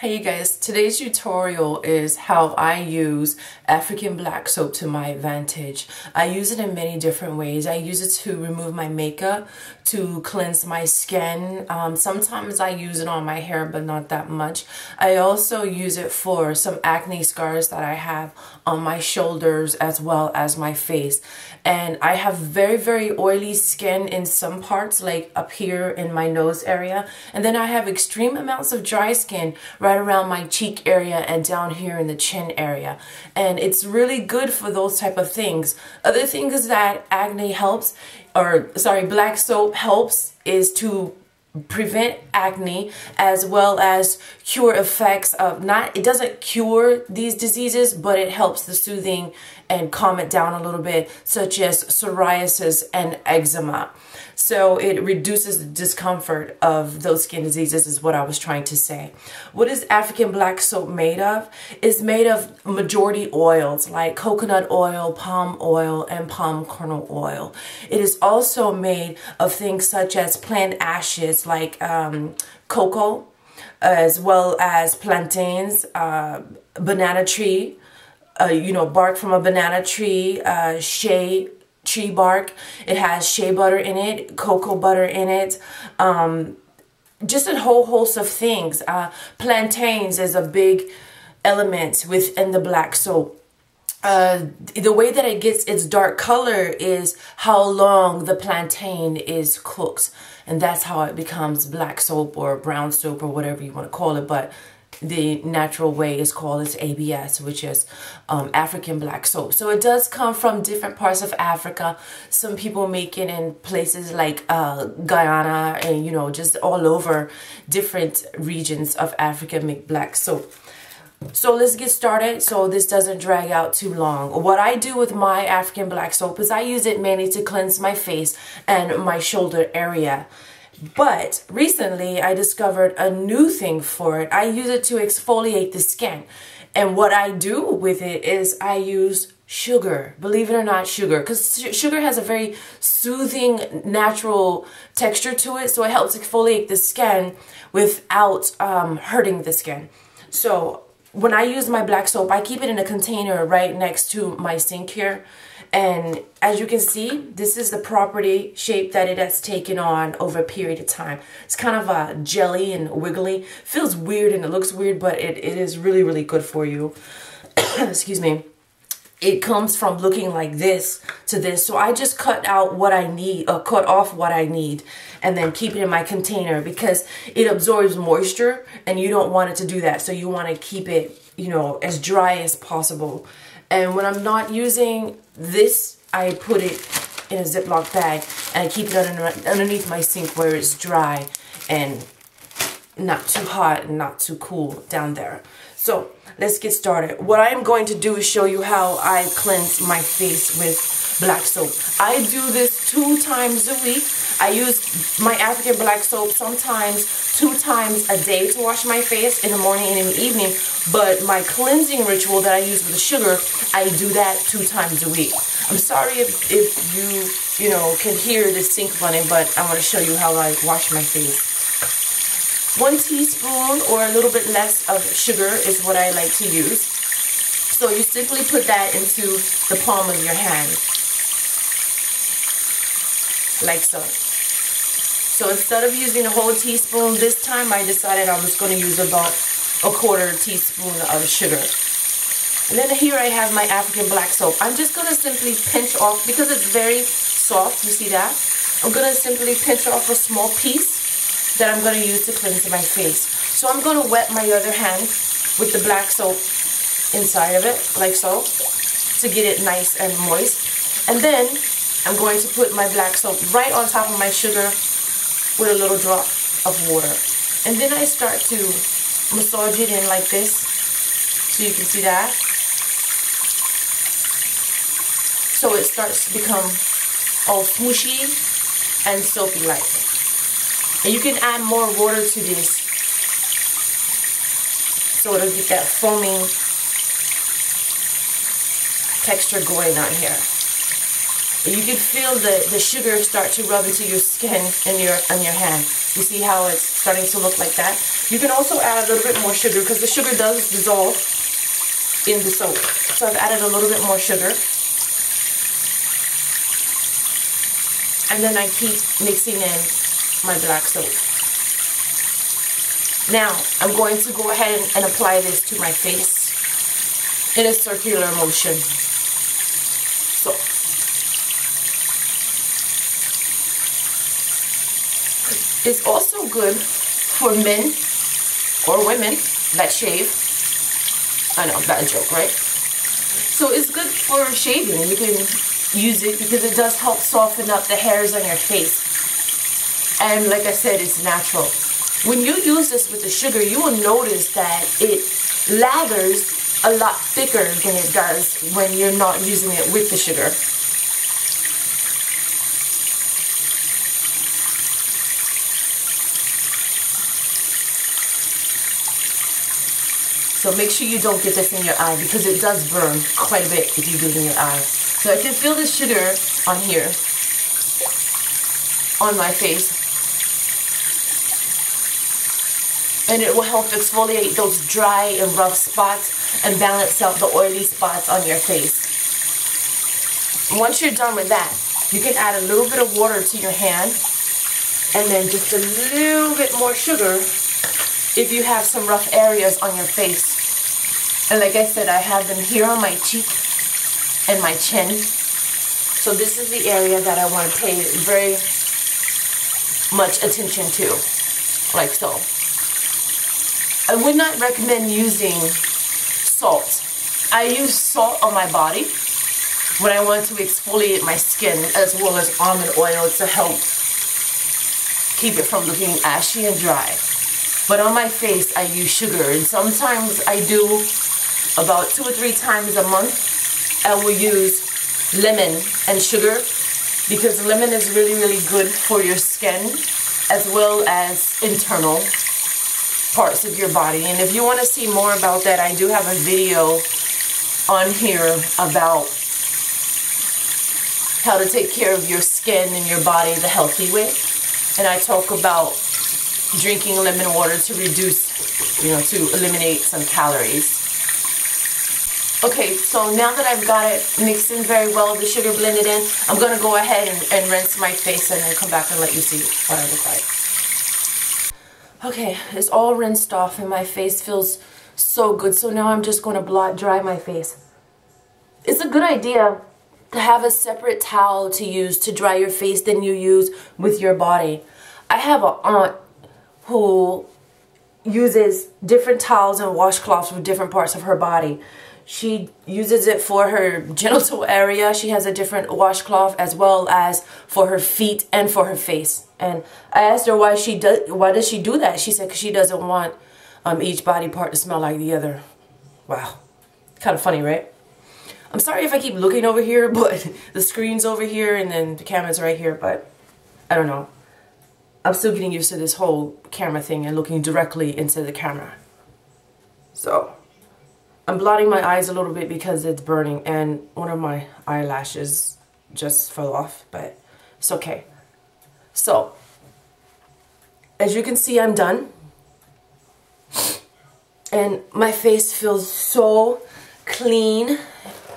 Hey you guys, today's tutorial is how I use African black soap to my advantage. I use it in many different ways. I use it to remove my makeup, to cleanse my skin. Sometimes I use it on my hair, but not that much. I also use it for some acne scars that I have on my shoulders as well as my face. And I have very oily skin in some parts, like up here in my nose area. And then I have extreme amounts of dry skin right around my cheek area and down here in the chin area. And it's really good for those type of things. Other things that acne helps, black soap helps, is to prevent acne as well as cure effects of it doesn't cure these diseases, but it helps the soothing and calm it down a little bit, such as psoriasis and eczema. So it reduces the discomfort of those skin diseases is what I was trying to say. What is African black soap made of? It's made of majority oils like coconut oil, palm oil, and palm kernel oil. It is also made of things such as plant ashes like cocoa, as well as plantains, banana tree, bark from a banana tree, shea tree bark. It has shea butter in it, cocoa butter in it, just a whole host of things. Plantains is a big element within the black soap. The way that it gets its dark color is how long the plantain is cooked, and that's how it becomes black soap or brown soap or whatever you want to call it. But the natural way is called is ABS, which is African black soap. So it does come from different parts of Africa. Some people make it in places like Guyana and, just all over different regions of Africa make black soap. So let's get started so this doesn't drag out too long. What I do with my African black soap is I use it mainly to cleanse my face and my shoulder area. But recently I discovered a new thing for it. I use it to exfoliate the skin. And what I do with it is I use sugar. Believe it or not, sugar. Because sugar has a very soothing, natural texture to it. So it helps exfoliate the skin without hurting the skin. So when I use my black soap, I keep it in a container right next to my sink here. And as you can see, this is the property shape that it has taken on over a period of time. It's kind of a jelly and wiggly. Feels weird and it looks weird, but it is really good for you. Excuse me. It comes from looking like this to this. So I just cut out what I need, or cut off what I need, and then keep it in my container because it absorbs moisture and you don't want it to do that. So you want to keep it, as dry as possible. And when I'm not using this, I put it in a Ziploc bag and I keep it underneath my sink where it's dry and not too hot and not too cool down there. So let's get started. What I'm going to do is show you how I cleanse my face with black soap. I do this 2 times a week. I use my African black soap sometimes 2 times a day to wash my face, in the morning and in the evening. But my cleansing ritual that I use with the sugar, I do that 2 times a week. I'm sorry if you can hear the sink running, but I want to show you how I wash my face. 1 teaspoon or a little bit less of sugar is what I like to use. So you simply put that into the palm of your hand, like so. So instead of using a whole teaspoon this time, I decided I was going to use about a 1/4 teaspoon of sugar. And then here I have my African black soap. I'm just going to simply pinch off, because it's very soft, you see that? I'm going to simply pinch off a small piece that I'm going to use to cleanse my face. So I'm going to wet my other hand with the black soap inside of it, like so, to get it nice and moist. And then I'm going to put my black soap right on top of my sugar with a little drop of water. And then I start to massage it in like this, so you can see that. So it starts to become all smooshy and soapy-like. And you can add more water to this so it'll get that foaming texture going on here. And you can feel the sugar start to rub into your skin and on your hand. You see how it's starting to look like that? You can also add a little bit more sugar because the sugar does dissolve in the soap. So I've added a little bit more sugar. And then I keep mixing in my black soap. Now, I'm going to go ahead and apply this to my face in a circular motion. So, it's also good for men or women that shave. I know, bad joke, right? So it's good for shaving. You can use it because it does help soften up the hairs on your face. And like I said, it's natural. When you use this with the sugar, you will notice that it lathers a lot thicker than it does when you're not using it with the sugar. So make sure you don't get this in your eye because it does burn quite a bit if you do it in your eye. So I can feel the sugar on here, on my face. And it will help exfoliate those dry and rough spots and balance out the oily spots on your face. Once you're done with that, you can add a little bit of water to your hand and then just a little bit more sugar if you have some rough areas on your face. And like I said, I have them here on my cheek and my chin. So this is the area that I want to pay very much attention to, like so. I would not recommend using salt. I use salt on my body when I want to exfoliate my skin, as well as almond oil to help keep it from looking ashy and dry. But on my face, I use sugar, and sometimes I do about 2 or 3 times a month. I will use lemon and sugar because lemon is really, really good for your skin as well as internal parts of your body. And if you want to see more about that, I do have a video on here about how to take care of your skin and your body the healthy way. And I talk about drinking lemon water to reduce, to eliminate some calories. Okay, so now that I've got it mixed in very well, the sugar blended in, I'm going to go ahead and rinse my face and then come back and let you see what I look like. Okay, it's all rinsed off and my face feels so good. So now I'm just going to blot dry my face. It's a good idea to have a separate towel to use to dry your face than you use with your body. I have an aunt who uses different towels and washcloths for different parts of her body. She uses it for her genital area. She has a different washcloth as well as for her feet and for her face. And I asked her why does she do that? She said because she doesn't want each body part to smell like the other. Wow. Kind of funny, right? I'm sorry if I keep looking over here, but the screen's over here and then the camera's right here, but I don't know. I'm still getting used to this whole camera thing and looking directly into the camera. So I'm blotting my eyes a little bit because it's burning and one of my eyelashes just fell off, but it's okay. So, as you can see, I'm done. And my face feels so clean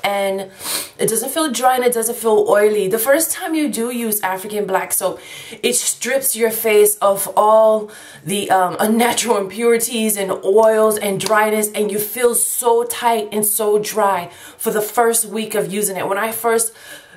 and it doesn't feel dry and it doesn't feel oily. The first time you do use African black soap, it strips your face of all the unnatural impurities and oils and dryness, and you feel so tight and so dry for the first week of using it. When I first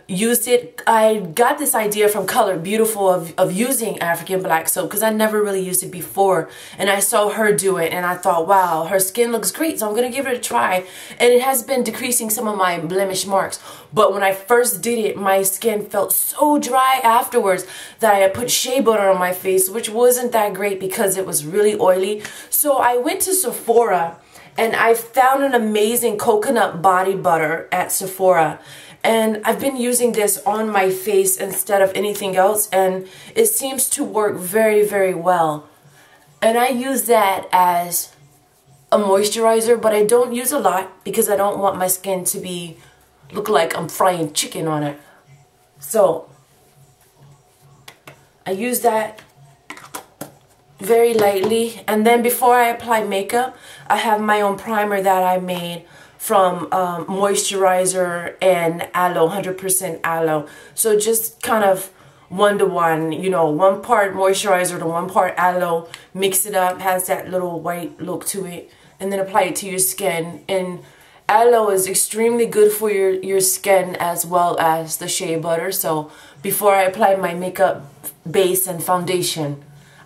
used it, I got this idea from Color Beautiful of using African black soap because I never really used it before, and I saw her do it and I thought, wow, her skin looks great, so I'm gonna give it a try. And it has been decreasing some of my blemish marks, but when I first did it, my skin felt so dry afterwards that I had put shea butter on my face, which wasn't that great because it was really oily. So I went to Sephora and I found an amazing coconut body butter at Sephora. And I've been using this on my face instead of anything else, and it seems to work very, very well. And I use that as a moisturizer, but I don't use a lot because I don't want my skin to look like I'm frying chicken on it. So I use that very lightly. And then before I apply makeup, I have my own primer that I made from moisturizer and aloe, 100% aloe. So just kind of 1-to-1, you know, 1 part moisturizer to 1 part aloe, mix it up, has that little white look to it, and then apply it to your skin. And aloe is extremely good for your skin as well as the shea butter. So before I apply my makeup base and foundation,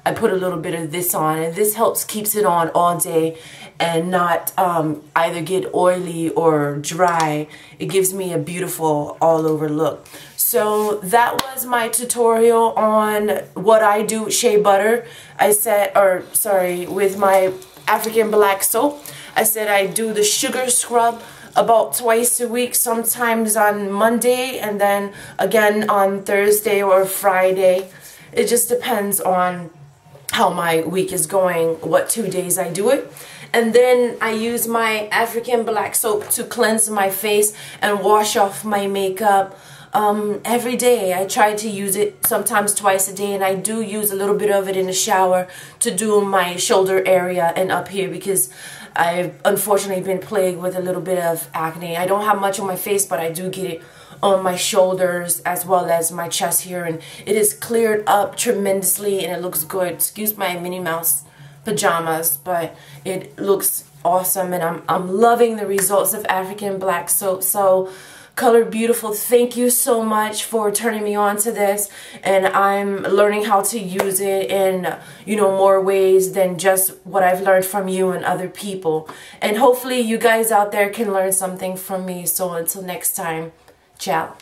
I put a little bit of this on, and this keeps it on all day and not either get oily or dry. It gives me a beautiful all over look. So that was my tutorial on what I do with shea butter. With my African black soap. I said I do the sugar scrub about twice a week, sometimes on Monday and then again on Thursday or Friday. It just depends on how my week is going, what 2 days I do it. And then I use my African black soap to cleanse my face and wash off my makeup every day. I try to use it sometimes twice a day, and I do use a little bit of it in the shower to do my shoulder area and up here, because I've unfortunately been plagued with a little bit of acne. I don't have much on my face, but I do get it on my shoulders as well as my chest here, and it is cleared up tremendously and it looks good. Excuse my Minnie Mouse pajamas, but it looks awesome, and I'm loving the results of African black soap. So Color Beautiful, thank you so much for turning me on to this, and I'm learning how to use it in, you know, more ways than just what I've learned from you and other people. And hopefully you guys out there can learn something from me. So until next time, ciao.